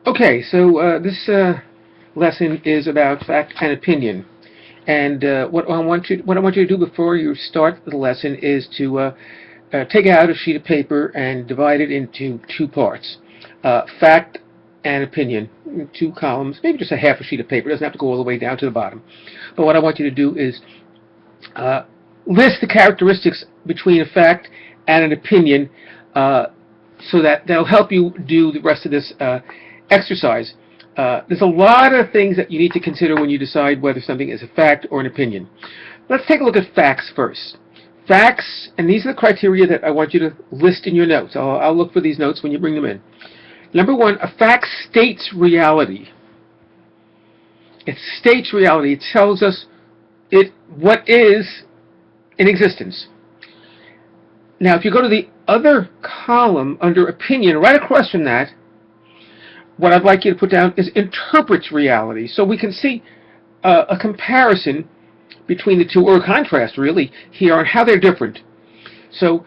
Okay, so this lesson is about fact and opinion. And what I want you to do before you start the lesson is to take out a sheet of paper and divide it into two parts, fact and opinion, two columns, maybe just a half a sheet of paper. It doesn't have to go all the way down to the bottom. But what I want you to do is uh, list the characteristics between a fact and an opinion, so that'll help you do the rest of this exercise. There's a lot of things that you need to consider when you decide whether something is a fact or an opinion. Let's take a look at facts first. Facts, and these are the criteria that I want you to list in your notes. I'll look for these notes when you bring them in. Number one, a fact states reality. It states reality. It tells us what is in existence. Now, if you go to the other column under opinion, right across from that, what I'd like you to put down is interprets reality. So we can see a comparison between the two, or a contrast really, here on how they're different. So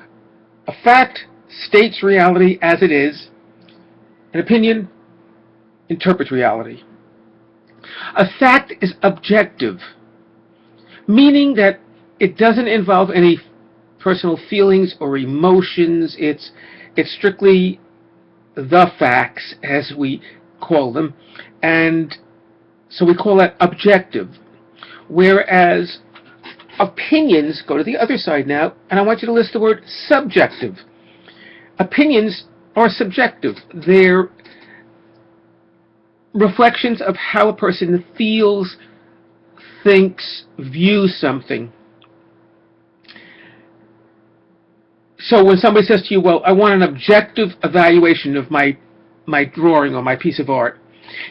a fact states reality as it is. An opinion interprets reality. A fact is objective, meaning that it doesn't involve any personal feelings or emotions. It's strictly the facts, as we call them, and so we call that objective. Whereas opinions go to the other side now, and I want you to list the word subjective. Opinions are subjective. They're reflections of how a person feels, thinks, views something. So when somebody says to you, well, I want an objective evaluation of my drawing or my piece of art,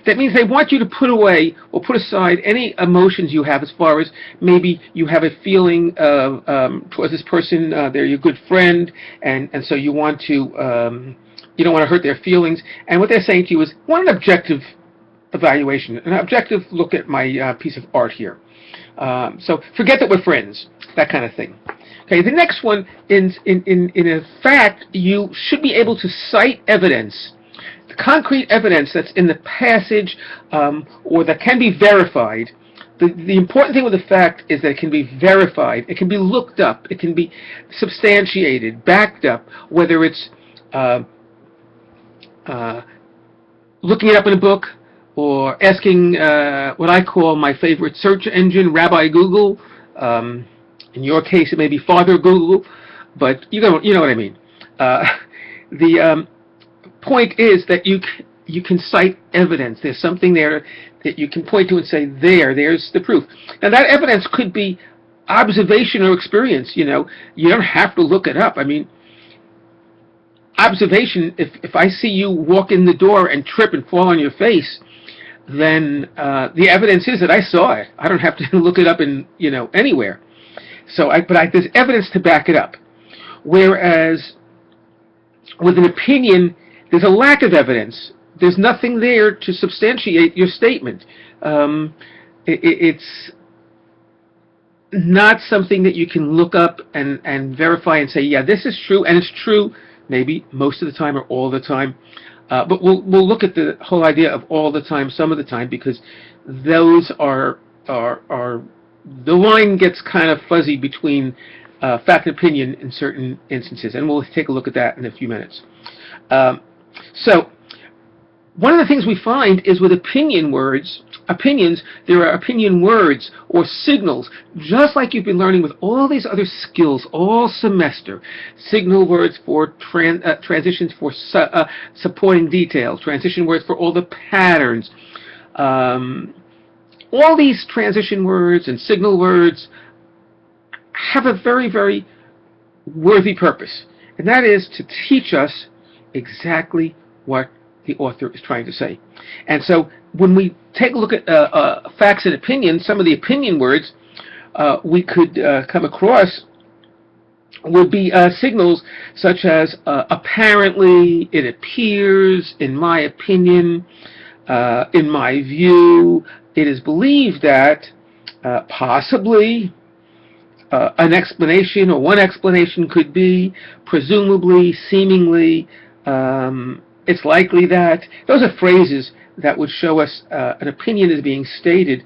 that means they want you to put away or put aside any emotions you have, as far as maybe you have a feeling towards this person, they're your good friend, and so you want to, you don't want to hurt their feelings. And what they're saying to you is, want an objective evaluation, an objective look at my piece of art here. So forget that we're friends, that kind of thing. Okay, the next one, in a fact, you should be able to cite evidence, the concrete evidence that's in the passage, or that can be verified. The important thing with a fact is that it can be verified, it can be looked up, it can be substantiated, backed up, whether it's looking it up in a book, or asking what I call my favorite search engine, Rabbi Google. In your case, it may be Father Google, but you know what I mean. The point is that you can cite evidence. There's something there that you can point to and say, there's the proof. Now, that evidence could be observation or experience. You don't have to look it up. I mean, observation, if I see you walk in the door and trip and fall on your face, then the evidence is that I saw it. I don't have to look it up in anywhere. So, there's evidence to back it up. Whereas with an opinion, there's a lack of evidence. There's nothing there to substantiate your statement. It's not something that you can look up and verify and say, yeah, this is true, and it's true maybe most of the time or all the time. But we'll look at the whole idea of all the time, some of the time, because those are the line gets kind of fuzzy between fact and opinion in certain instances, and we'll take a look at that in a few minutes. So one of the things we find is with opinions, there are opinion words or signals, just like you've been learning with all these other skills all semester. Signal words for transitions for supporting details, transition words for all the patterns. All these transition words and signal words have a very, very worthy purpose, and that is to teach us exactly what the author is trying to say. And so when we take a look at facts and opinions, some of the opinion words we could come across would be signals such as apparently, it appears, in my opinion, in my view, it is believed that, possibly, an explanation, or one explanation could be, presumably, seemingly, it's likely that. Those are phrases that would show us an opinion is being stated.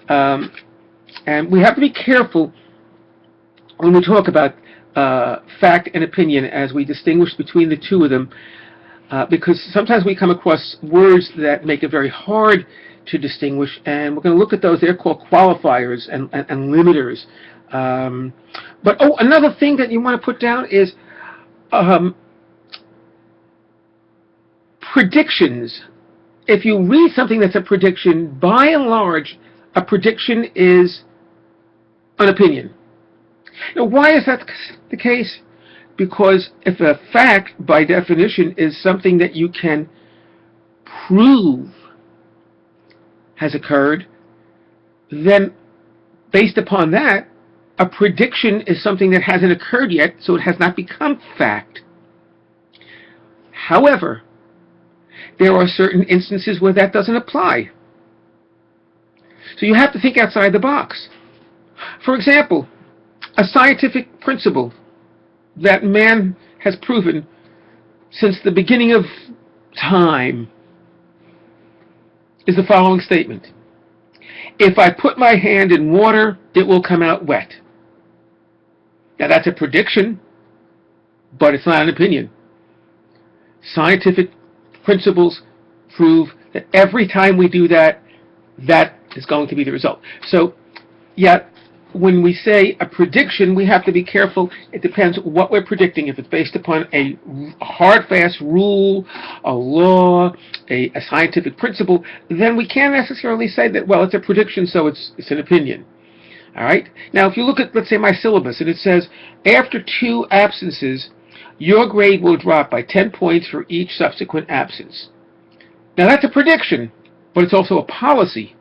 And we have to be careful when we talk about fact and opinion as we distinguish between the two of them, because sometimes we come across words that make it very hard to distinguish, and we're going to look at those. They're called qualifiers and limiters. But another thing that you want to put down is predictions. If you read something that's a prediction, by and large, a prediction is an opinion. Now, why is that the case? Because if a fact, by definition, is something that you can prove has occurred, then based upon that, a prediction is something that hasn't occurred yet, so it has not become fact. However, there are certain instances where that doesn't apply. So you have to think outside the box. For example, a scientific principle that man has proven since the beginning of time is the following statement: if I put my hand in water, it will come out wet. Now that's a prediction, but it's not an opinion. Scientific principles prove that every time we do that, that is going to be the result. So, yeah, when we say a prediction, we have to be careful. It depends what we're predicting. If it's based upon a hard, fast rule, a law, a scientific principle, then we can't necessarily say that, well, it's a prediction, so it's an opinion. All right? Now, if you look at, let's say, my syllabus, and it says, after 2 absences, your grade will drop by 10 points for each subsequent absence. Now, that's a prediction, but it's also a policy.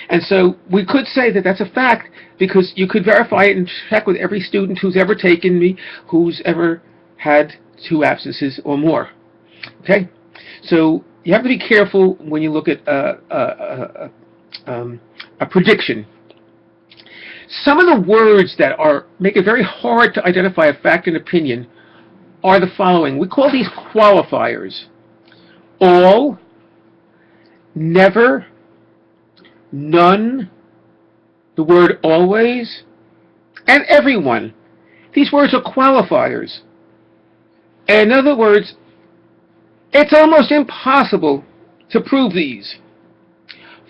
And so we could say that that's a fact because you could verify it and check with every student who's ever taken me, who's ever had 2 absences or more. Okay? So you have to be careful when you look at a prediction. Some of the words that make it very hard to identify a fact and opinion are the following. We call these qualifiers: all, never, none, the word always, and everyone. These words are qualifiers. In other words, it's almost impossible to prove these.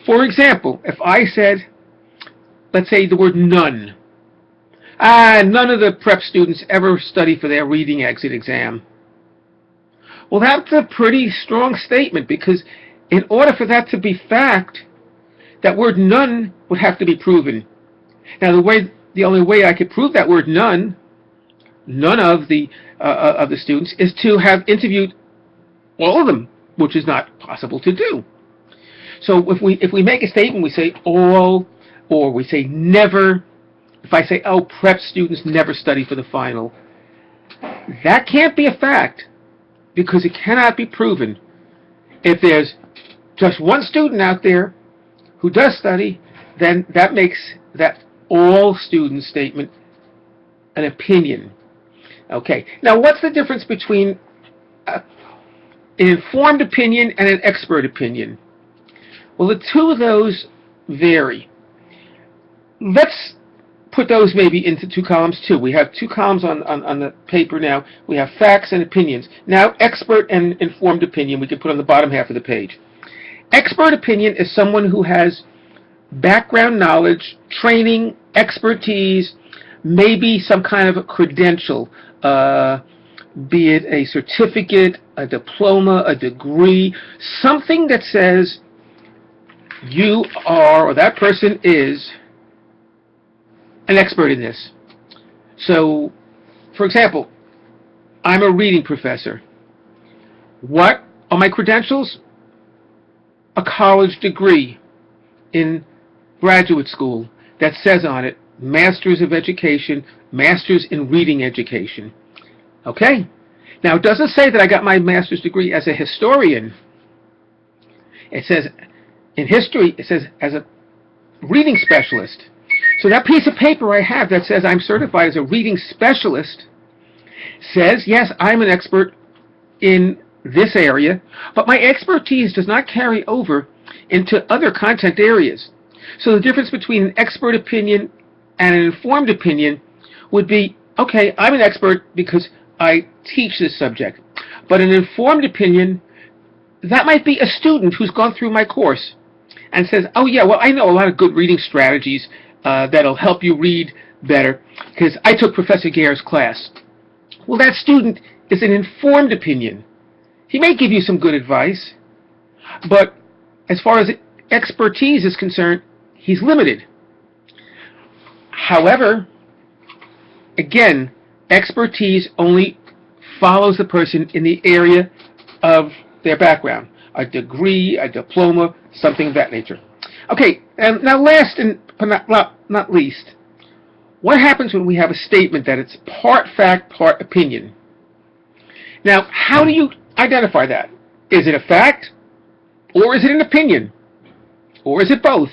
For example, if I said, let's say the word none. None of the prep students ever study for their reading exit exam. Well, that's a pretty strong statement, because in order for that to be fact, that word none would have to be proven. Now, the only way I could prove that word none of the students, is to have interviewed all of them, which is not possible to do. So if we make a statement, we say all, or we say never. If I say, oh, prep students never study for the final, that can't be a fact, because it cannot be proven. If there's just one student out there who does study, then that makes that all students statement an opinion. Okay, now what's the difference between an informed opinion and an expert opinion? Well, the two of those vary. Let's put those maybe into 2 columns too. We have 2 columns on the paper now. We have facts and opinions. Now, expert and informed opinion we can put on the bottom half of the page. Expert opinion is someone who has background knowledge, training, expertise, maybe some kind of a credential, be it a certificate, a diploma, a degree, something that says you are, or that person is, an expert in this. So, for example, I'm a reading professor. What are my credentials? A college degree in graduate school that says on it, Masters of Education, Masters in Reading Education. Okay? Now, it doesn't say that I got my master's degree as a historian. It says, in history, it says as a reading specialist. So that piece of paper I have that says I'm certified as a reading specialist says, yes, I'm an expert in this area, but my expertise does not carry over into other content areas. So the difference between an expert opinion and an informed opinion would be, okay, I'm an expert because I teach this subject. But an informed opinion, that might be a student who's gone through my course and says, oh yeah, well, I know a lot of good reading strategies that'll help you read better because I took Professor Gare's class. Well, that student is an informed opinion. He may give you some good advice, but as far as expertise is concerned, he's limited. However, again, expertise only follows the person in the area of their background, a degree, a diploma, something of that nature. Okay, and now last and not least, what happens when we have a statement that it's part fact, part opinion? Now, how do you identify that? Is it a fact, or is it an opinion, or is it both?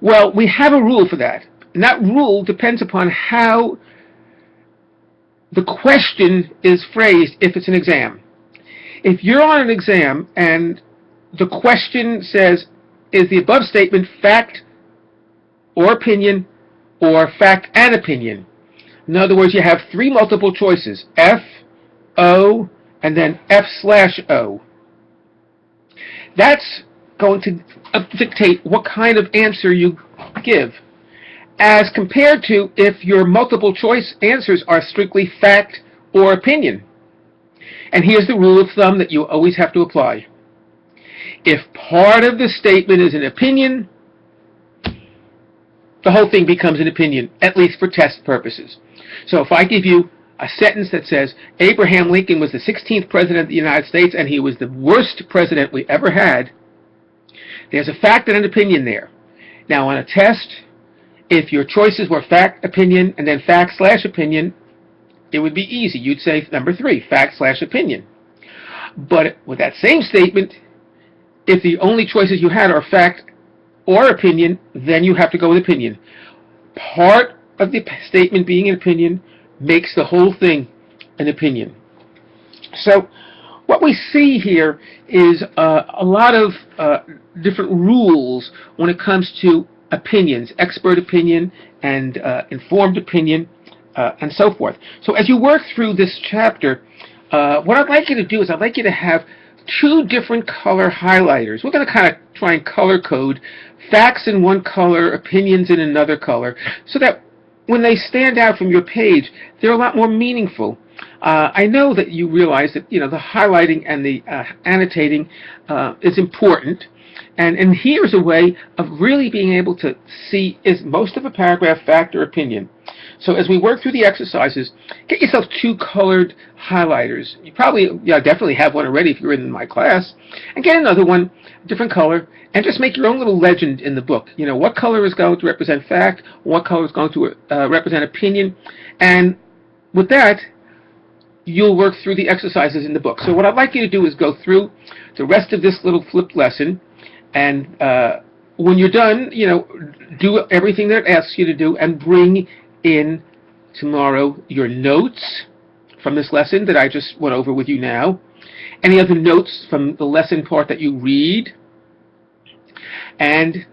Well, we have a rule for that, and that rule depends upon how the question is phrased if it's an exam. If you're on an exam and the question says, is the above statement fact or opinion or fact and opinion? In other words, you have three multiple choices, F, O, and then F/O. That's going to dictate what kind of answer you give, as compared to if your multiple choice answers are strictly fact or opinion. And here's the rule of thumb that you always have to apply. If part of the statement is an opinion, the whole thing becomes an opinion, at least for test purposes. So if I give you a sentence that says, Abraham Lincoln was the 16th president of the United States and he was the worst president we ever had, there's a fact and an opinion there. Now on a test, if your choices were fact, opinion, and then fact/opinion, it would be easy. You'd say number 3, fact/opinion. But with that same statement, if the only choices you had are fact or opinion, then you have to go with opinion. Part of the statement being an opinion makes the whole thing an opinion. So what we see here is a lot of different rules when it comes to opinions, expert opinion and informed opinion, and so forth. So as you work through this chapter, what I'd like you to do is I'd like you to have 2 different color highlighters. We're going to kind of try and color code facts in one color, opinions in another color, so that when they stand out from your page, they're a lot more meaningful. I know that you realize that the highlighting and the annotating is important, and here's a way of really being able to see, is most of a paragraph fact or opinion? So as we work through the exercises, get yourself 2 colored highlighters. You probably definitely have one already if you're in my class, and get another one, different color, and just make your own little legend in the book. What color is going to represent fact, what color is going to represent opinion, and with that, you'll work through the exercises in the book. So what I'd like you to do is go through the rest of this little flipped lesson, and when you're done, do everything that it asks you to do, and bring in tomorrow your notes from this lesson that I just went over with you now, any other notes from the lesson part that you read, and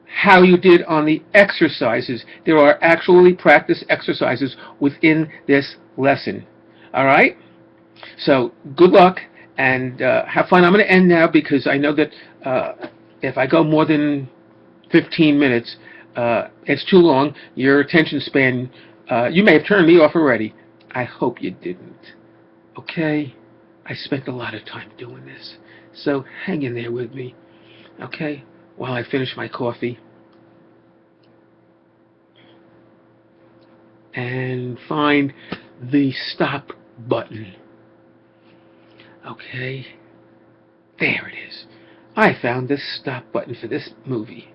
how you did on the exercises. There are actually practice exercises within this lesson. All right? So good luck and have fun. I'm going to end now because I know that if I go more than 15 minutes, it's too long. Your attention span, you may have turned me off already. I hope you didn't. Okay? I spent a lot of time doing this. So hang in there with me. Okay? While I finish my coffee. And find the stop button. Okay? There it is. I found this stop button for this movie.